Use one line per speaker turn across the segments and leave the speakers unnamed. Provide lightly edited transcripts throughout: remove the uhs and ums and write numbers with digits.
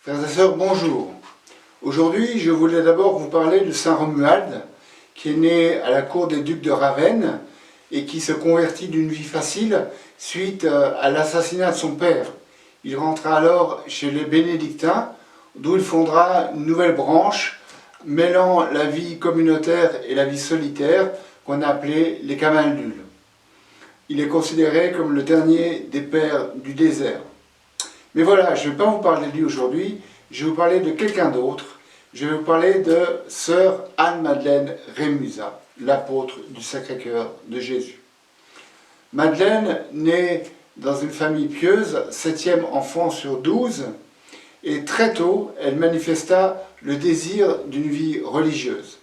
Frères et sœurs, bonjour. Aujourd'hui, je voulais d'abord vous parler de Saint Romuald, qui est né à la cour des ducs de Ravenne et qui se convertit d'une vie facile suite à l'assassinat de son père. Il rentra alors chez les bénédictins, d'où il fondera une nouvelle branche mêlant la vie communautaire et la vie solitaire qu'on a appelée les Camaldules. Il est considéré comme le dernier des pères du désert. Mais voilà, je ne vais pas vous parler de lui aujourd'hui, je vais vous parler de quelqu'un d'autre. Je vais vous parler de sœur Anne-Madeleine Rémusat, l'apôtre du Sacré-Cœur de Jésus. Madeleine naît dans une famille pieuse, 7e enfant sur 12, et très tôt, elle manifesta le désir d'une vie religieuse.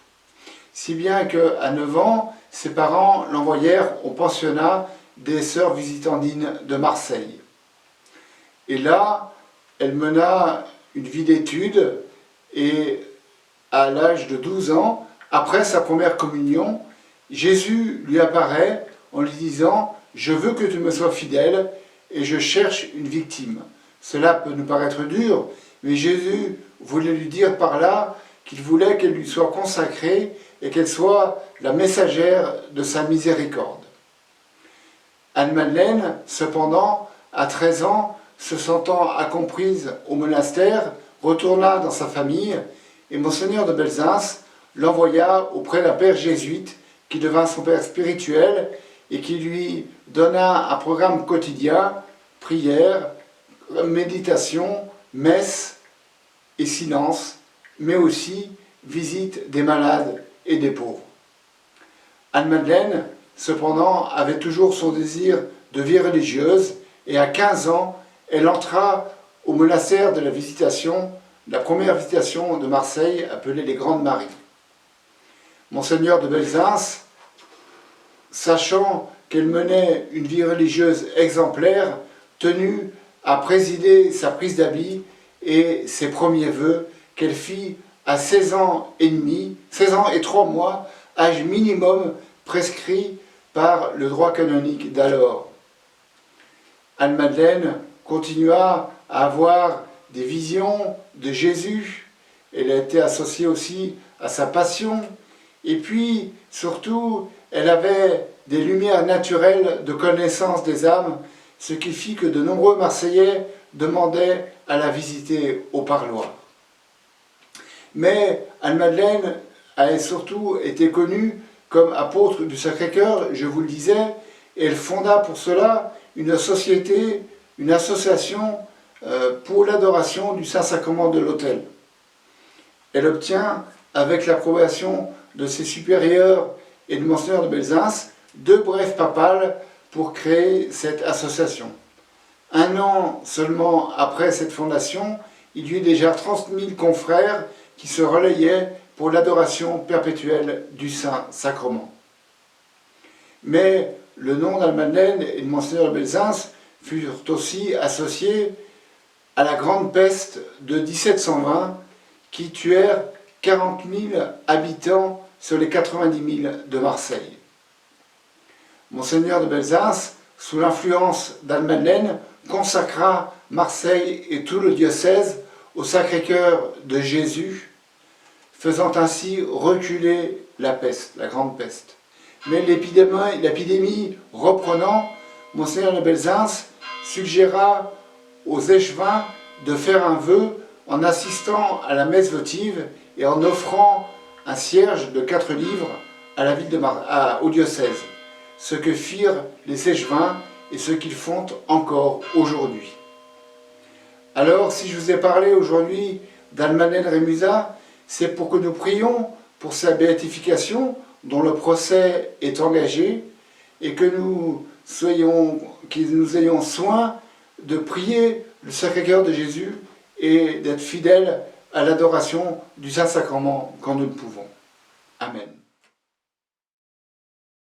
Si bien qu'à 9 ans, ses parents l'envoyèrent au pensionnat des sœurs visitandines de Marseille. Et là, elle mena une vie d'études et à l'âge de 12 ans, après sa première communion, Jésus lui apparaît en lui disant « Je veux que tu me sois fidèle et je cherche une victime ». Cela peut nous paraître dur, mais Jésus voulait lui dire par là qu'il voulait qu'elle lui soit consacrée et qu'elle soit la messagère de sa miséricorde. Anne-Madeleine, cependant, à 13 ans, se sentant incomprise au monastère, retourna dans sa famille et Monseigneur de Belzins l'envoya auprès d'un père jésuite qui devint son père spirituel et qui lui donna un programme quotidien, prière, méditation, messe et silence, mais aussi visite des malades et des pauvres. Anne-Madeleine, cependant, avait toujours son désir de vie religieuse et à 15 ans, elle entra au monastère de la Visitation, la première Visitation de Marseille, appelée les Grandes Maries. Monseigneur de Belzins, sachant qu'elle menait une vie religieuse exemplaire, tenu à présider sa prise d'habit et ses premiers vœux qu'elle fit à 16 ans et demi, 16 ans et 3 mois, âge minimum prescrit par le droit canonique d'alors. Anne-Madeleine continua à avoir des visions de Jésus, elle a été associée aussi à sa passion, et puis surtout elle avait des lumières naturelles de connaissance des âmes, ce qui fit que de nombreux Marseillais demandaient à la visiter au parloir. Mais Anne-Madeleine a surtout été connue comme apôtre du Sacré-Cœur, je vous le disais, et elle fonda pour cela une société, une association pour l'adoration du Saint-Sacrement de l'autel. Elle obtient, avec l'approbation de ses supérieurs et de Monseigneur de Belzins, 2 brèves papales pour créer cette association. 1 an seulement après cette fondation, il y eut déjà 30 000 confrères qui se relayaient pour l'adoration perpétuelle du Saint-Sacrement. Mais le nom d'Anne-Madeleine et de Monseigneur de Belzins furent aussi associés à la grande peste de 1720 qui tuèrent 40 000 habitants sur les 90 000 de Marseille. Monseigneur de Belzins, sous l'influence d'Anne-Madeleine, consacra Marseille et tout le diocèse au Sacré-Cœur de Jésus, faisant ainsi reculer la peste, la grande peste. Mais l'épidémie reprenant, Monseigneur de Belzins suggéra aux échevins de faire un vœu en assistant à la messe votive et en offrant un cierge de 4 livres à la ville au diocèse, ce que firent les échevins et ce qu'ils font encore aujourd'hui. Alors, si je vous ai parlé aujourd'hui d'Anne-Madeleine Rémusat, c'est pour que nous prions pour sa béatification, dont le procès est engagé, et que nous ayons soin de prier le Sacré-Cœur de Jésus et d'être fidèles à l'adoration du Saint-Sacrement quand nous le pouvons. Amen.